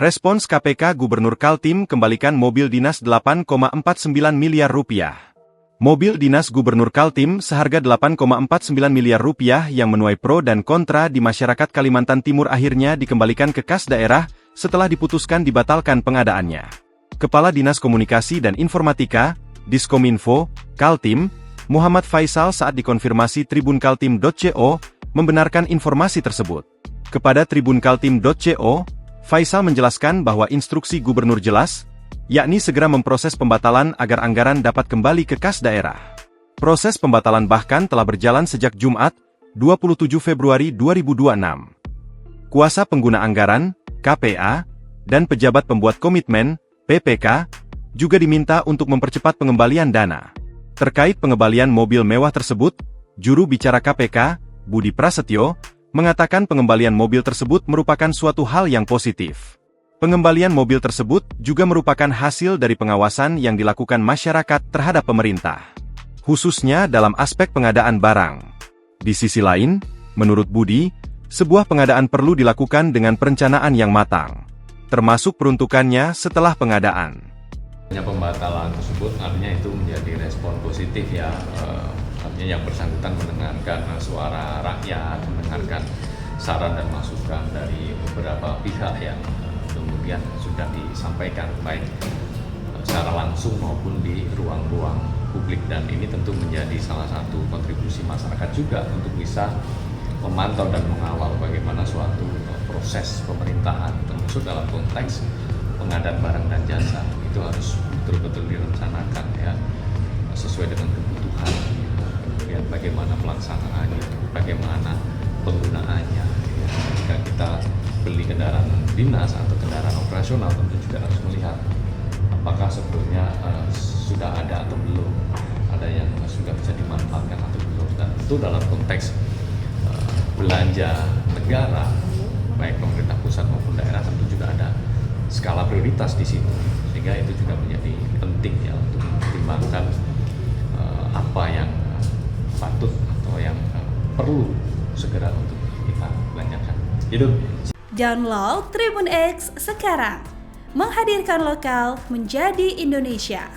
Respons KPK Gubernur Kaltim kembalikan mobil dinas 8,49 miliar rupiah. Mobil dinas Gubernur Kaltim seharga 8,49 miliar rupiah yang menuai pro dan kontra di masyarakat Kalimantan Timur akhirnya dikembalikan ke kas daerah setelah diputuskan dibatalkan pengadaannya. Kepala Dinas Komunikasi dan Informatika, Diskominfo, Kaltim, Muhammad Faisal saat dikonfirmasi tribunkaltim.co, membenarkan informasi tersebut. Kepada tribunkaltim.co, Faisal menjelaskan bahwa instruksi gubernur jelas, yakni segera memproses pembatalan agar anggaran dapat kembali ke kas daerah. Proses pembatalan bahkan telah berjalan sejak Jumat, 27 Februari 2026. Kuasa pengguna anggaran, KPA, dan pejabat pembuat komitmen, PPK, juga diminta untuk mempercepat pengembalian dana. Terkait pengembalian mobil mewah tersebut, juru bicara KPK, Budi Prasetyo, mengatakan pengembalian mobil tersebut merupakan suatu hal yang positif. Pengembalian mobil tersebut juga merupakan hasil dari pengawasan yang dilakukan masyarakat terhadap pemerintah, khususnya dalam aspek pengadaan barang. Di sisi lain, menurut Budi, sebuah pengadaan perlu dilakukan dengan perencanaan yang matang, termasuk peruntukannya setelah pengadaan. Pembatalan tersebut artinya itu menjadi respon positif ya, artinya yang bersangkutan mendengarkan suara rakyat, mendengarkan saran dan masukan dari beberapa pihak yang kemudian sudah disampaikan baik secara langsung maupun di ruang-ruang publik, dan ini tentu menjadi salah satu kontribusi masyarakat juga untuk bisa memantau dan mengawal bagaimana suatu proses pemerintahan termasuk dalam konteks pengadaan barang dan jasa itu harus betul-betul direncanakan ya, sesuai dengan kebutuhan, kemudian bagaimana pelaksanaannya, bagaimana penggunaannya ya. Jika kita beli kendaraan dinas atau kendaraan operasional tentu juga harus melihat apakah sebetulnya sudah ada atau belum, ada yang sudah bisa dimanfaatkan atau belum, dan itu dalam konteks belanja negara baik pemerintah pusat maupun daerah tentu juga ada skala prioritas di situ, sehingga itu juga menjadi penting ya untuk mempertimbangkan apa yang patut atau yang perlu segera untuk kita belanjakan. Itu. Download Tribun X sekarang, menghadirkan lokal menjadi Indonesia.